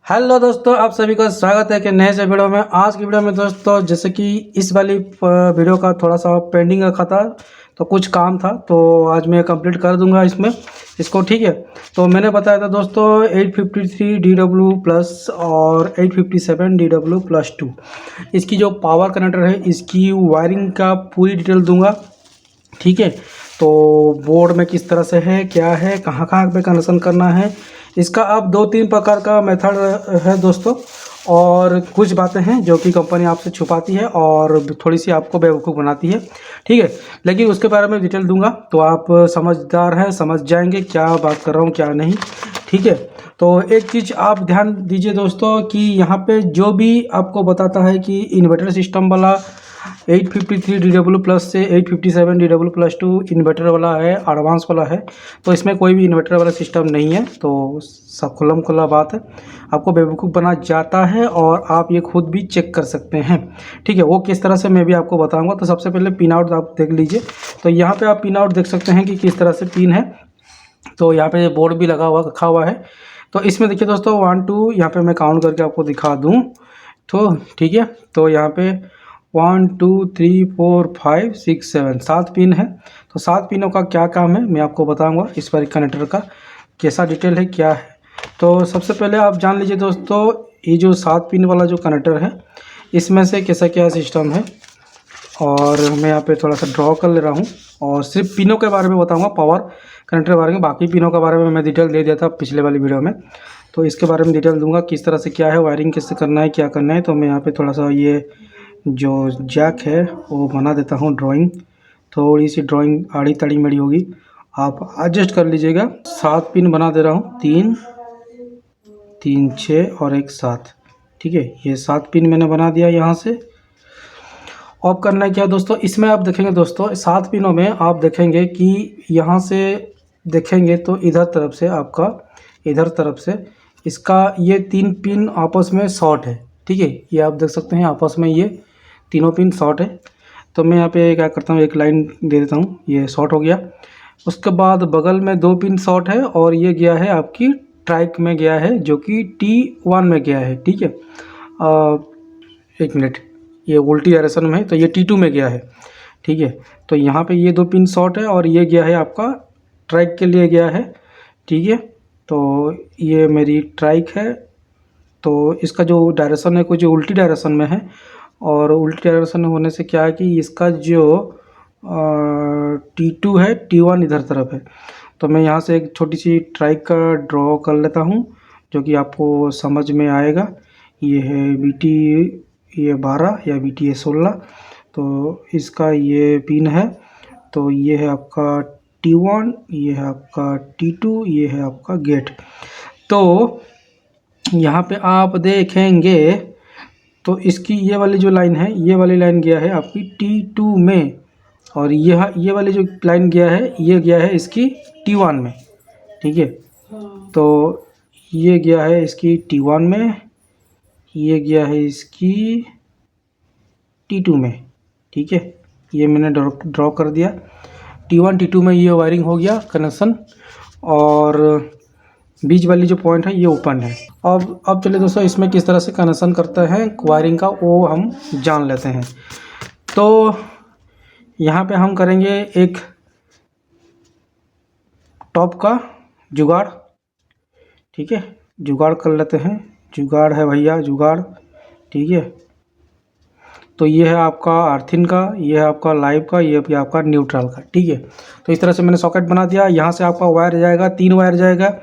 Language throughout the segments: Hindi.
हेलो दोस्तों, आप सभी का स्वागत है कि नए से वीडियो में। आज की वीडियो में दोस्तों, जैसे कि इस वाली वीडियो का थोड़ा सा पेंडिंग रखा था, तो कुछ काम था, तो आज मैं कंप्लीट कर दूंगा इसको। ठीक है, तो मैंने बताया था दोस्तों 853 DW प्लस और 857 DW प्लस 2, इसकी जो पावर कनेक्टर है, इसकी वायरिंग का पूरी डिटेल दूंगा। ठीक है, तो बोर्ड में किस तरह से है, क्या है, कहाँ कहाँ पे कनेक्शन करना है, इसका अब 2-3 प्रकार का मेथड है दोस्तों। और कुछ बातें हैं जो कि कंपनी आपसे छुपाती है और थोड़ी सी आपको बेवकूफ़ बनाती है। ठीक है, लेकिन उसके बारे में डिटेल दूंगा, तो आप समझदार हैं, समझ जाएंगे क्या बात कर रहा हूँ क्या नहीं। ठीक है, तो एक चीज़ आप ध्यान दीजिए दोस्तों कि यहाँ पे जो भी आपको बताता है कि इन्वर्टर सिस्टम वाला 853 DW प्लस से 857 DW प्लस 2 इन्वर्टर वाला है, एडवांस वाला है, तो इसमें कोई भी इन्वर्टर वाला सिस्टम नहीं है। तो सब खुल्लम खुल्ला बात है, आपको बेवकूफ़ बना जाता है और आप ये खुद भी चेक कर सकते हैं। ठीक है, वो किस तरह से मैं भी आपको बताऊंगा। तो सबसे पहले पिन आउट आप देख लीजिए। तो यहाँ पे आप पिन आउट देख सकते हैं कि किस तरह से पिन है। तो यहाँ पे बोर्ड भी लगा हुआ रखा हुआ है। तो इसमें देखिए दोस्तों 1 2 यहाँ पे मैं काउंट करके आपको दिखा दूँ तो ठीक है। तो यहाँ पे 1 2 3 4 5 6 7 7 पिन है। तो 7 पिनों का क्या काम है मैं आपको बताऊंगा, इस पर कनेक्टर का कैसा डिटेल है क्या है। तो सबसे पहले आप जान लीजिए दोस्तों, ये जो 7 पिन वाला जो कनेक्टर है, इसमें से कैसा क्या सिस्टम है, और मैं यहाँ पे थोड़ा सा ड्रॉ कर ले रहा हूँ और सिर्फ पिनों के बारे में बताऊंगा, पावर कनेक्टर के बारे में। बाकी पिनों के बारे में मैं डिटेल दे दिया था पिछले वाली वीडियो में, तो इसके बारे में डिटेल दूंगा किस तरह से क्या है, वायरिंग कैसे करना है, क्या करना है। तो मैं यहाँ पे थोड़ा सा ये जो जैक है वो बना देता हूँ ड्राइंग। थोड़ी सी ड्राइंग आड़ी तड़ी मेड़ी होगी, आप एडजस्ट कर लीजिएगा। 7 पिन बना दे रहा हूँ, 3 3 6 और एक 7। ठीक है, ये 7 पिन मैंने बना दिया यहाँ से। ऑफ करना है क्या दोस्तों, इसमें आप देखेंगे दोस्तों 7 पिनों में आप देखेंगे कि यहाँ से देखेंगे तो इधर तरफ से आपका, इधर तरफ से इसका ये 3 पिन आपस में शॉर्ट है। ठीक है, ये आप देख सकते हैं आपस में ये तीनों पिन शॉर्ट है। तो मैं यहाँ पे क्या करता हूँ, एक लाइन दे देता हूँ, ये शॉर्ट हो गया। उसके बाद बगल में 2 पिन शॉर्ट है और ये गया है आपकी ट्राइक में गया है, जो कि T1 में गया है। ठीक है, एक मिनट, ये उल्टी डायरेक्शन में है तो ये T2 में गया है। ठीक है, तो यहाँ पे ये 2 पिन शॉर्ट है और ये गया है आपका ट्राइक के लिए गया है। ठीक है, तो ये मेरी ट्राइक है। तो इसका जो डायरेक्शन है कुछ उल्टी डायरेक्शन में है, और उल्टी डायरेक्शन होने से क्या है कि इसका जो T2 है, T1 इधर तरफ है। तो मैं यहाँ से एक छोटी सी ट्राइक का ड्रॉ कर लेता हूँ जो कि आपको समझ में आएगा। ये है BT ये 12 या BT ये 16। तो इसका ये पिन है। तो ये है आपका T1, ये है आपका T2, ये है आपका गेट। तो यहाँ पे आप देखेंगे तो इसकी ये वाली जो लाइन है, ये वाली लाइन गया है आपकी T2 में, और ये वाली जो लाइन गया है ये गया है इसकी T1 में। ठीक है, तो ये गया है इसकी T1 में, ये गया है इसकी T2 में। ठीक है, ये मैंने ड्रॉ कर दिया। T1 T2 में ये वायरिंग हो गया कनेक्शन, और बीच वाली जो पॉइंट है ये ओपन है। अब चलिए दोस्तों, इसमें किस तरह से कनेक्शन करते हैं वायरिंग का वो हम जान लेते हैं। तो यहाँ पे हम करेंगे एक टॉप का जुगाड़। ठीक है, जुगाड़ कर लेते हैं, जुगाड़ है भैया जुगाड़। ठीक है, तो ये है आपका अर्थिन का, ये है आपका लाइव का, ये भी आपका न्यूट्रल का। ठीक है, तो इस तरह से मैंने सॉकेट बना दिया। यहाँ से आपका वायर जाएगा, 3 वायर जाएगा।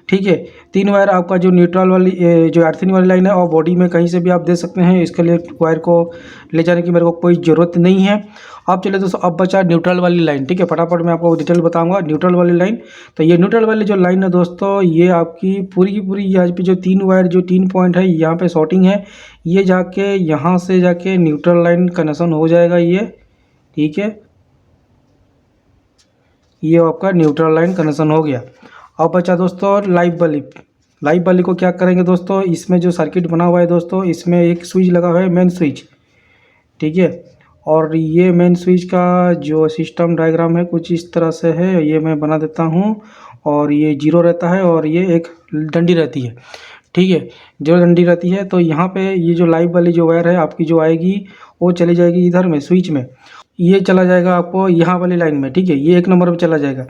ठीक है, 3 वायर आपका जो न्यूट्रल वाली जो अर्थिन वाली लाइन है, और बॉडी में कहीं से भी आप दे सकते हैं, इसके लिए वायर को ले जाने की मेरे को कोई ज़रूरत नहीं है। अब चले दोस्तों, अब बचा न्यूट्रल वाली लाइन। ठीक है, फटाफट मैं आपको डिटेल बताऊंगा न्यूट्रल वाली लाइन। तो ये न्यूट्रल वाली जो लाइन है दोस्तों, ये आपकी पूरी की पूरी यहाँ पे जो 3 वायर जो 3 पॉइंट है यहाँ पे शॉर्टिंग है, ये जाके यहाँ से जाके न्यूट्रल लाइन कनेक्शन हो जाएगा ये। ठीक है, ये आपका न्यूट्रल लाइन कनेक्शन हो गया। अब बचा दोस्तों लाइव वाली। लाइव वाली को क्या करेंगे दोस्तों, इसमें जो सर्किट बना हुआ है दोस्तों, इसमें एक स्विच लगा हुआ है, मेन स्विच। ठीक है, और ये मेन स्विच का जो सिस्टम डायग्राम है कुछ इस तरह से है, ये मैं बना देता हूँ। और ये 0 रहता है और ये एक डंडी रहती है। ठीक है, जो डंडी रहती है। तो यहाँ पे ये जो लाइव वाली जो वायर है आपकी जो आएगी वो चली जाएगी इधर में स्विच में, ये चला जाएगा आपको यहाँ वाली लाइन में, ठीक है, ये 1 नंबर पे चला जाएगा।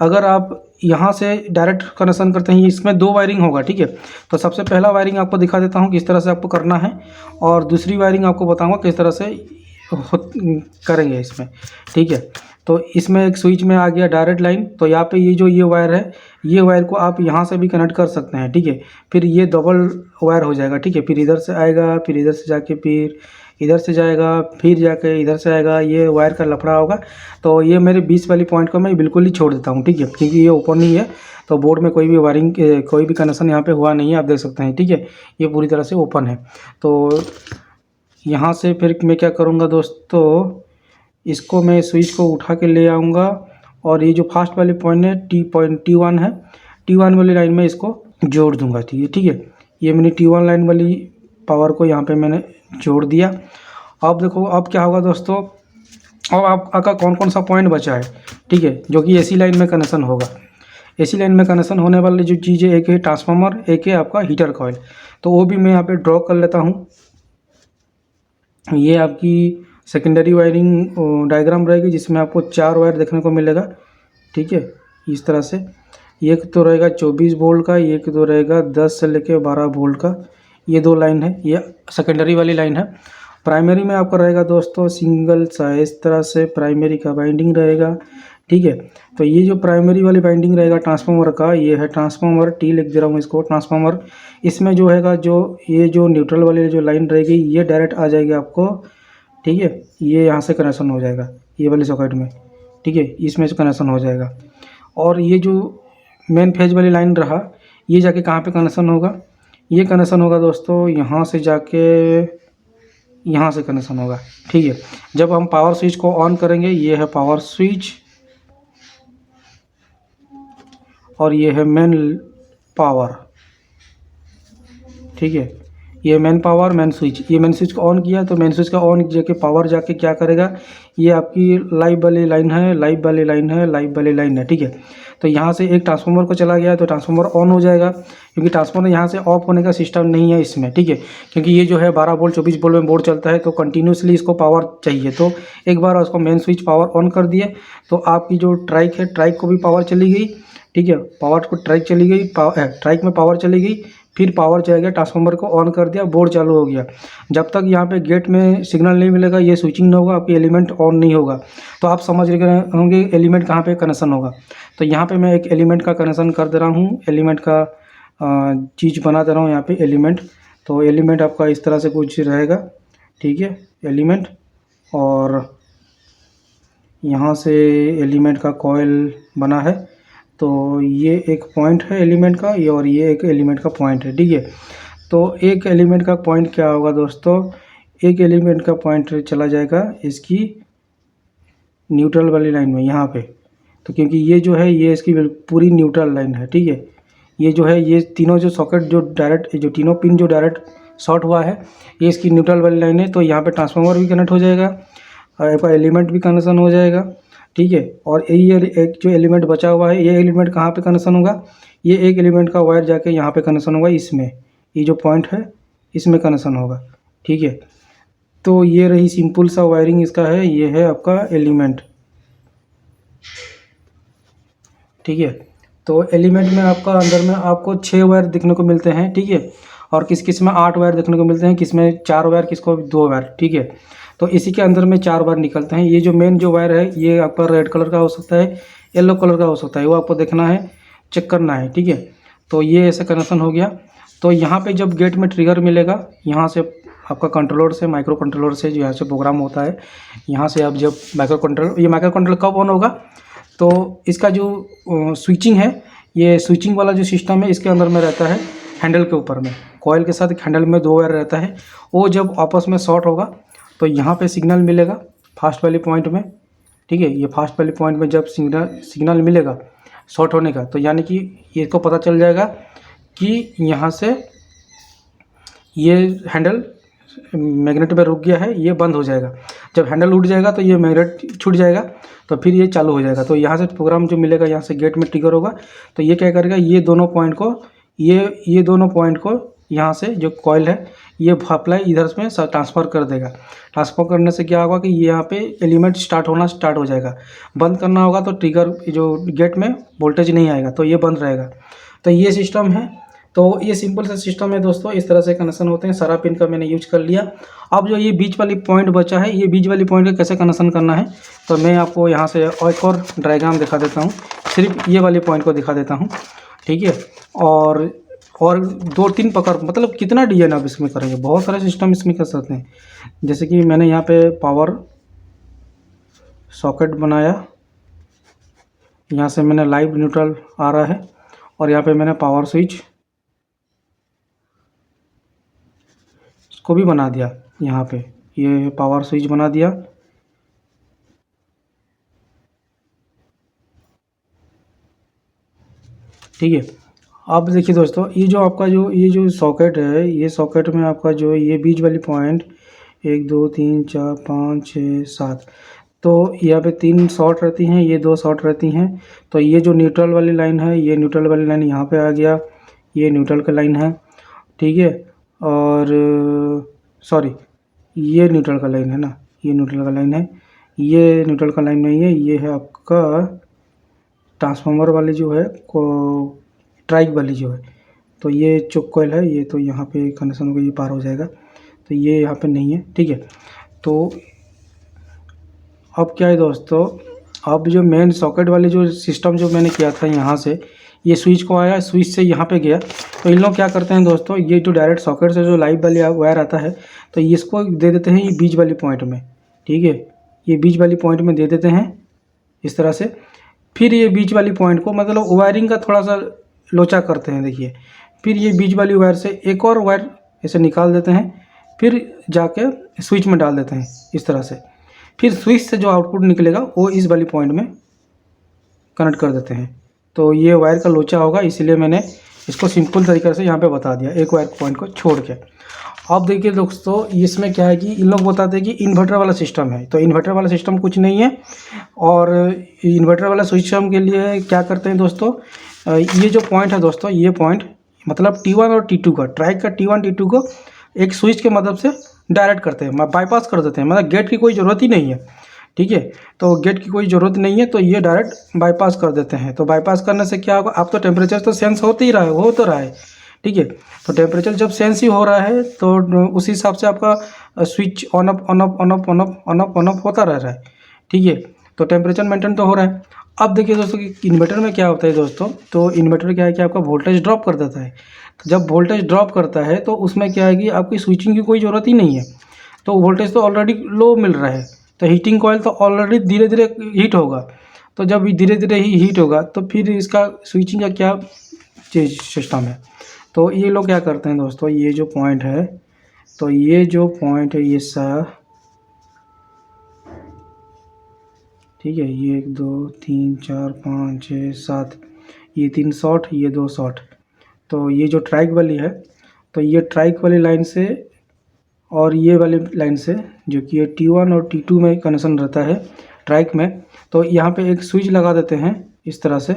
अगर आप यहाँ से डायरेक्ट कनेक्शन करते हैं, इसमें 2 वायरिंग होगा, ठीक है। तो सबसे पहला वायरिंग आपको दिखा देता हूँ किस तरह से आपको करना है, और दूसरी वायरिंग आपको बताऊँगा किस तरह से करेंगे इसमें, ठीक है। तो इसमें एक स्विच में आ गया डायरेक्ट लाइन, तो यहाँ पे ये वायर है, ये वायर को आप यहाँ से भी कनेक्ट कर सकते हैं, ठीक है। फिर ये डबल वायर हो जाएगा, ठीक है। फिर इधर से आएगा, फिर इधर से जाके फिर इधर से जाएगा, फिर जाके इधर से आएगा, ये वायर का लफड़ा होगा। तो ये मेरे 20 वाली पॉइंट को मैं बिल्कुल ही छोड़ देता हूँ, ठीक है, क्योंकि ये ओपन ही है। तो बोर्ड में कोई भी वायरिंग कोई भी कनेक्शन यहाँ पे हुआ नहीं है, आप देख सकते हैं, ठीक है। ये पूरी तरह से ओपन है। तो यहाँ से फिर मैं क्या करूँगा दोस्तों, इसको मैं स्विच को उठा के ले आऊँगा, और ये जो फास्ट वाली पॉइंट है T1 है, T1 वाली लाइन में इसको जोड़ दूँगा, ठीक है। ये मैंने T1 लाइन वाली पावर को यहाँ पे मैंने जोड़ दिया। अब देखो अब क्या होगा दोस्तों, अब आपका कौन कौन सा पॉइंट बचा है, ठीक है, जो कि AC लाइन में कनेक्शन होगा। AC लाइन में कनेक्शन होने वाली जो चीज़ें, एक है ट्रांसफार्मर, एक है आपका हीटर कॉइल। तो वो भी मैं यहाँ पे ड्रॉ कर लेता हूँ। ये आपकी सेकेंडरी वायरिंग डायग्राम रहेगी, जिसमें आपको 4 वायर देखने को मिलेगा, ठीक है, इस तरह से। एक तो रहेगा 24 वोल्ट का, एक तो रहेगा 10 से लेके 12 वोल्ट का, ये 2 लाइन है, ये सेकेंडरी वाली लाइन है। प्राइमरी में आपका रहेगा दोस्तों सिंगल सा इस तरह से प्राइमरी का बाइंडिंग रहेगा, ठीक है। तो ये जो प्राइमरी वाली बाइंडिंग रहेगा ट्रांसफार्मर का, ये है ट्रांसफार्मर, T लिख दे रहा हूँ इसको, ट्रांसफार्मर। इसमें जो हैगा जो ये जो न्यूट्रल वाली जो लाइन रहेगी, ये डायरेक्ट आ जाएगी आपको, ठीक है, ये यहाँ से कनेक्शन हो जाएगा ये वाली सॉकेट में, ठीक है, इसमें से कनेक्शन हो जाएगा। और ये जो मेन फेज वाली लाइन रहा, ये जाके कहाँ पे कनेक्शन होगा, ये कनेक्शन होगा दोस्तों यहाँ से जाके यहाँ से कनेक्शन होगा, ठीक है। जब हम पावर स्विच को ऑन करेंगे, ये है पावर स्विच और ये है मेन पावर, ठीक है, ये मेन पावर मेन स्विच। ये मेन स्विच को ऑन किया तो मेन स्विच का ऑन जाके पावर जाके क्या करेगा, ये आपकी लाइव वाली लाइन है, लाइव वाली लाइन है, लाइव वाली लाइन है, ठीक है। तो यहाँ से एक ट्रांसफार्मर को चला गया तो ट्रांसफार्मर ऑन हो जाएगा, क्योंकि ट्रांसफार्मर यहाँ से ऑफ होने का सिस्टम नहीं है इसमें, ठीक है, क्योंकि ये जो है 12 वोल्ट 24 वोल्ट में बोर्ड चलता है, तो कंटिन्यूसली इसको पावर चाहिए। तो एक बार उसको मेन स्विच पावर ऑन कर दिए तो आपकी जो ट्राइक है, ट्राइक को भी पावर चली गई, ठीक है, पावर को ट्राइक चली गई, ट्राइक में पावर चली गई, फिर पावर चला गया, ट्रांसफार्मर को ऑन कर दिया, बोर्ड चालू हो गया। जब तक यहाँ पे गेट में सिग्नल नहीं मिलेगा, ये स्विचिंग नहीं होगा, आपकी एलिमेंट ऑन नहीं होगा। तो आप समझ रहे होंगे एलिमेंट कहाँ पे कनेक्शन होगा। तो यहाँ पे मैं एक एलिमेंट का कनेक्शन कर दे रहा हूँ, एलिमेंट का चीज़ बना दे रहा हूँ यहाँ पे एलिमेंट। तो एलिमेंट आपका इस तरह से कुछ रहेगा, ठीक है, एलिमेंट। और यहाँ से एलिमेंट का कॉइल बना है, तो ये एक पॉइंट है एलिमेंट का, ये और ये एक एलिमेंट का पॉइंट है, ठीक है। तो एक एलिमेंट का पॉइंट क्या होगा दोस्तों, एक एलिमेंट का पॉइंट चला जाएगा इसकी न्यूट्रल वाली लाइन में यहाँ पे। तो क्योंकि ये जो है ये इसकी पूरी न्यूट्रल लाइन है, ठीक है। ये जो है ये तीनों जो सॉकेट जो डायरेक्ट जो तीनों पिन जो डायरेक्ट शॉर्ट हुआ है, ये इसकी न्यूट्रल वाली लाइन है। तो यहाँ पे ट्रांसफार्मर भी कनेक्ट हो जाएगा, आपका एलिमेंट भी कनेक्शन हो जाएगा, ठीक है। और ये एक जो एलिमेंट बचा हुआ है, ये एलिमेंट कहाँ पे कनेक्शन होगा, ये एक एलिमेंट का वायर जाके यहाँ पे कनेक्शन होगा, इसमें ये जो पॉइंट है इसमें कनेक्शन होगा, ठीक है। तो ये रही सिंपल सा वायरिंग इसका है, ये है आपका एलिमेंट, ठीक है। तो एलिमेंट में आपका अंदर में आपको 6 वायर देखने को मिलते हैं, ठीक है। और किस में 8 वायर देखने को मिलते हैं, किस में 4 वायर, किसको 2 वायर, ठीक है। तो इसी के अंदर में 4 वायर निकलते हैं। ये जो मेन जो वायर है ये आपका रेड कलर का हो सकता है, येलो कलर का हो सकता है, वो आपको देखना है, चेक करना है, ठीक है। तो ये ऐसे कनेक्शन हो गया। तो यहाँ पे जब गेट में ट्रिगर मिलेगा, यहाँ से आपका कंट्रोलर से, माइक्रो कंट्रोलर से जो यहाँ से प्रोग्राम होता है, यहाँ से अब जब माइक्रो कंट्रोलर कब ऑन होगा, तो इसका जो स्विचिंग है, ये स्विचिंग वाला जो सिस्टम है इसके अंदर में रहता है हैंडल के ऊपर में, कॉइल के साथ हैंडल में 2 वायर रहता है। वो जब आपस में शॉर्ट होगा तो यहाँ पे सिग्नल मिलेगा फास्ट वाली पॉइंट में, ठीक है। ये फास्ट वाली पॉइंट में जब सिग्नल मिलेगा शॉर्ट होने का, तो यानी कि ये को पता चल जाएगा कि यहाँ से ये हैंडल मैग्नेट में रुक गया है, ये बंद हो जाएगा। जब हैंडल उठ जाएगा तो ये मैग्नेट छूट जाएगा, तो फिर ये चालू हो जाएगा। तो यहाँ से प्रोग्राम जो मिलेगा, यहाँ से गेट में ट्रिगर होगा, तो ये क्या करेगा, ये दोनों पॉइंट को ये दोनों पॉइंट को यहाँ से जो कॉइल है ये अप्लाई इधर में ट्रांसफ़र कर देगा। ट्रांसफ़र करने से क्या होगा कि ये यहाँ पे एलिमेंट स्टार्ट होना स्टार्ट हो जाएगा। बंद करना होगा तो ट्रिगर जो गेट में वोल्टेज नहीं आएगा, तो ये बंद रहेगा। तो ये सिस्टम है। तो ये सिंपल सा सिस्टम है दोस्तों, इस तरह से कनेक्शन होते हैं। सारा पिन का मैंने यूज कर लिया। अब जो ये बीच वाली पॉइंट बचा है, ये बीच वाली पॉइंट का कैसे कनेक्शन करना है, तो मैं आपको यहाँ से एक और डायग्राम दिखा देता हूँ। सिर्फ ये वाली पॉइंट को दिखा देता हूँ, ठीक है। और 2-3 प्रकार, मतलब कितना डिजाइन आप इसमें करेंगे, बहुत सारे सिस्टम इसमें कर सकते हैं। जैसे कि मैंने यहाँ पे पावर सॉकेट बनाया, यहाँ से मैंने लाइव न्यूट्रल आ रहा है, और यहाँ पे मैंने पावर स्विच को भी बना दिया। यहाँ पे ये पावर स्विच बना दिया, ठीक है। अब देखिए दोस्तों, ये जो आपका ये जो सॉकेट है, ये सॉकेट में आपका जो ये बीच वाली पॉइंट 1 2 3 4 5 6 7, तो यहाँ पे 3 शॉर्ट रहती हैं, ये 2 शॉर्ट रहती हैं। तो ये जो न्यूट्रल वाली लाइन है, ये न्यूट्रल वाली लाइन यहाँ पे आ गया, ये न्यूट्रल का लाइन है, ठीक है। और सॉरी, ये न्यूट्रल का लाइन है ना, ये न्यूट्रल का लाइन है, ये न्यूट्रल का लाइन नहीं है, ये है आपका ट्रांसफार्मर वाली जो है को ट्राइक वाली जो है। तो ये चोक कॉइल है, ये तो यहाँ पे कनेक्शन होकर ये पार हो जाएगा, तो ये यहाँ पे नहीं है, ठीक है। तो अब क्या है दोस्तों, अब जो मेन सॉकेट वाली जो सिस्टम जो मैंने किया था, यहाँ से ये स्विच को आया, स्विच से यहाँ पे गया। तो इन लोग क्या करते हैं दोस्तों, ये जो डायरेक्ट सॉकेट से जो लाइव वाली वायर आता है, तो इसको दे देते हैं ये बीच वाली पॉइंट में, ठीक है। ये बीच वाली पॉइंट में दे देते हैं इस तरह से। फिर ये बीच वाली पॉइंट को मतलब वायरिंग का थोड़ा सा लोचा करते हैं, देखिए। फिर ये बीच वाली वायर से एक और वायर ऐसे निकाल देते हैं, फिर जाके स्विच में डाल देते हैं इस तरह से। फिर स्विच से जो आउटपुट निकलेगा वो इस वाली पॉइंट में कनेक्ट कर देते हैं। तो ये वायर का लोचा होगा, इसलिए मैंने इसको सिंपल तरीके से यहाँ पे बता दिया, एक वायर पॉइंट को छोड़ के। अब देखिए दोस्तों, इसमें क्या है कि इन लोग बताते हैं कि इन्वर्टर वाला सिस्टम है, तो इन्वर्टर वाला सिस्टम कुछ नहीं है। और इन्वर्टर वाला सिस्टम के लिए क्या करते हैं दोस्तों, ये जो पॉइंट है दोस्तों, ये पॉइंट मतलब T1 और T2 का, ट्राइक का T1 T2 को एक स्विच के मदद से डायरेक्ट करते हैं, बाईपास कर देते हैं। मतलब गेट की कोई ज़रूरत ही नहीं है, ठीक है। तो गेट की कोई ज़रूरत नहीं है, तो ये डायरेक्ट बाईपास कर देते हैं। तो बाईपास करने से क्या होगा, आप तो टेम्परेचर तो सेंस होते ही रहा है, हो तो रहा है, ठीक है। तो टेम्परेचर जब सेंस ही हो रहा है, तो उस हिसाब से आपका switch on up on up on up on up on up on up होता रह रहा है, ठीक है। तो टेम्परेचर मेंटेन तो हो रहा है। अब देखिए दोस्तों कि इन्वर्टर में क्या होता है दोस्तों, तो इन्वर्टर क्या है कि आपका वोल्टेज ड्रॉप कर देता है। तो जब वोल्टेज ड्रॉप करता है तो उसमें क्या है कि आपकी स्विचिंग की कोई ज़रूरत ही नहीं है। तो वोल्टेज तो ऑलरेडी लो मिल रहा है, तो हीटिंग कॉइल तो ऑलरेडी धीरे धीरे हीट होगा। तो जब धीरे धीरे ही हीट होगा तो फिर इसका स्विचिंग का क्या चीज सिस्टम है। तो ये लोग क्या करते हैं दोस्तों, ये जो पॉइंट है, तो ये जो पॉइंट है ये सा, ठीक है, ये 1 2 3 4 5 6 7, ये 3 शॉर्ट, ये 2 शॉर्ट। तो ये जो ट्राइक वाली है, तो ये ट्राइक वाली लाइन से और ये वाली लाइन से, जो कि ये T1 और T2 में कनेक्शन रहता है ट्राइक में, तो यहाँ पे एक स्विच लगा देते हैं इस तरह से।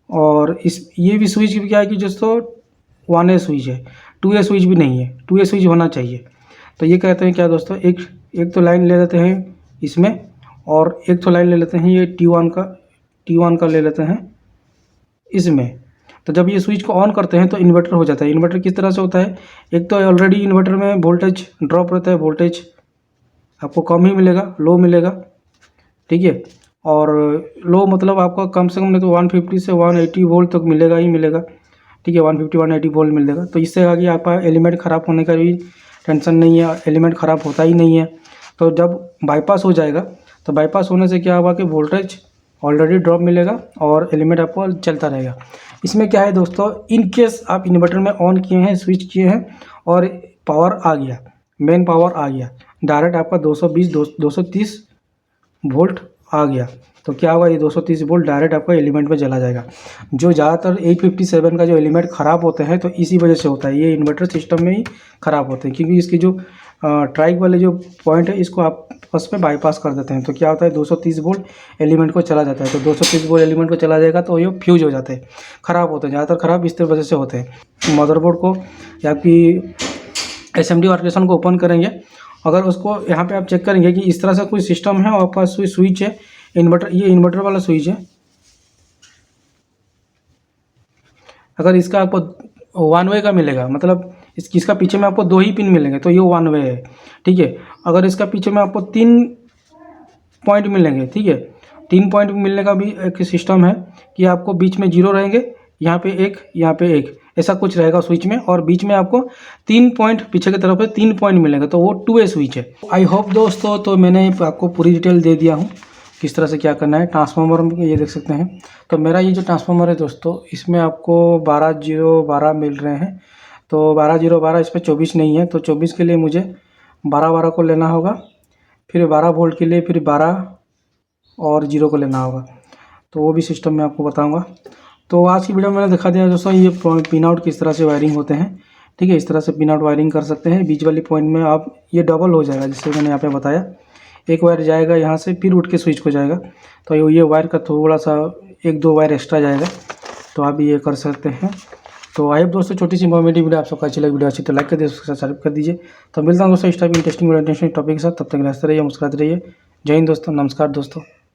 और इस ये भी स्विच भी क्या है कि दोस्तों 1A स्विच है, 2A स्विच भी नहीं है, 2A स्विच होना चाहिए। तो ये कहते हैं क्या दोस्तों, एक तो लाइन ले लेते हैं इसमें, और एक तो लाइन ले लेते हैं ये T1 का ले लेते हैं इसमें। तो जब ये स्विच को ऑन करते हैं तो इन्वर्टर हो जाता है। इन्वर्टर किस तरह से होता है, एक तो ऑलरेडी इन्वर्टर में वोल्टेज ड्रॉप रहता है, वोल्टेज आपको कम ही मिलेगा, लो मिलेगा, ठीक है। और लो मतलब आपका कम से कम नहीं तो 150 से 180 वोल्ट तक मिलेगा ही मिलेगा, ठीक है। 150-180 वोल्ट मिलेगा। तो इससे आगे आपका एलिमेंट ख़राब होने का भी टेंशन नहीं है, एलिमेंट ख़राब होता ही नहीं है। तो जब बाईपास हो जाएगा, तो बाईपास होने से क्या होगा कि वोल्टेज ऑलरेडी ड्रॉप मिलेगा और एलिमेंट आपको चलता रहेगा। इसमें क्या है दोस्तों, इन केस आप इन्वर्टर में ऑन किए हैं, स्विच किए हैं और पावर आ गया, मेन पावर आ गया, डायरेक्ट आपका 230 वोल्ट आ गया, तो क्या होगा, ये 230 वोल्ट डायरेक्ट आपका एलिमेंट में चला जाएगा। जो ज़्यादातर 857 का जो एलिमेंट ख़राब होते हैं तो इसी वजह से होता है, ये इन्वर्टर सिस्टम में ही ख़राब होते हैं, क्योंकि इसकी जो ट्राइक वाले जो पॉइंट है इसको आप आपस में बाईपास कर देते हैं। तो क्या होता है 230 वोल्ट एलिमेंट को चला जाता है। तो 230 वोल्ट एलिमेंट को चला जाएगा तो ये फ्यूज हो जाते हैं, ख़राब होते हैं, ज़्यादातर ख़राब इस तरह वजह से होते हैं। मदरबोर्ड को या आपकी एसएमडी वर्कस्टेशन को ओपन करेंगे, अगर उसको यहाँ पे आप चेक करेंगे कि इस तरह से कोई सिस्टम है और आपका स्विच है इन्वर्टर, ये इन्वर्टर वाला स्विच है। अगर इसका आपको वन वे का मिलेगा, मतलब इसका पीछे में आपको 2 ही पिन मिलेंगे तो ये वन वे है, ठीक है। अगर इसका पीछे में आपको 3 पॉइंट मिलेंगे, ठीक है, 3 पॉइंट मिलने का भी एक सिस्टम है कि आपको बीच में 0 रहेंगे, यहाँ पे 1, यहाँ पे 1, ऐसा कुछ रहेगा स्विच में, और बीच में आपको 3 पॉइंट पीछे की तरफ पे 3 पॉइंट मिलेंगे, तो वो 2 वे स्विच है। आई होप दोस्तों तो मैंने आपको पूरी डिटेल दे दिया हूँ किस तरह से क्या करना है। ट्रांसफार्मर में ये देख सकते हैं, तो मेरा ये जो ट्रांसफार्मर है दोस्तों इसमें आपको 12-0-12 मिल रहे हैं। तो 12-0-12 इसमें 24 नहीं है, तो 24 के लिए मुझे 12-12 को लेना होगा, फिर 12 वोल्ट के लिए फिर 12 और 0 को लेना होगा। तो वो भी सिस्टम मैं आपको बताऊंगा। तो आज की वीडियो में मैंने दिखा दिया दोस्तों ये पिन आउट किस तरह से वायरिंग होते हैं, ठीक है। इस तरह से पिन आउट वायरिंग कर सकते हैं। बीच वाली पॉइंट में आप ये डबल हो जाएगा, जैसे मैंने यहाँ पे बताया, एक वायर जाएगा यहाँ से फिर उठ के स्विच को जाएगा, तो ये वायर का थोड़ा सा 1-2 वायर एक्स्ट्रा जाएगा, तो आप ये कर सकते हैं। तो आई होप दोस्तों छोटी सी इन्फॉर्मेटिव वीडियो आप सबको अच्छी लगी, वीडियो अच्छी तो लाइक कर दीजिए, सब्सक्राइब कर दीजिए। तो मिलता हूँ दोस्तों इस टाइप इंटरेस्टिंग टॉपिक के साथ, तब तक रहते रहिए, मुस्कुराते रहिए। जय हिंद दोस्तों, नमस्कार दोस्तों।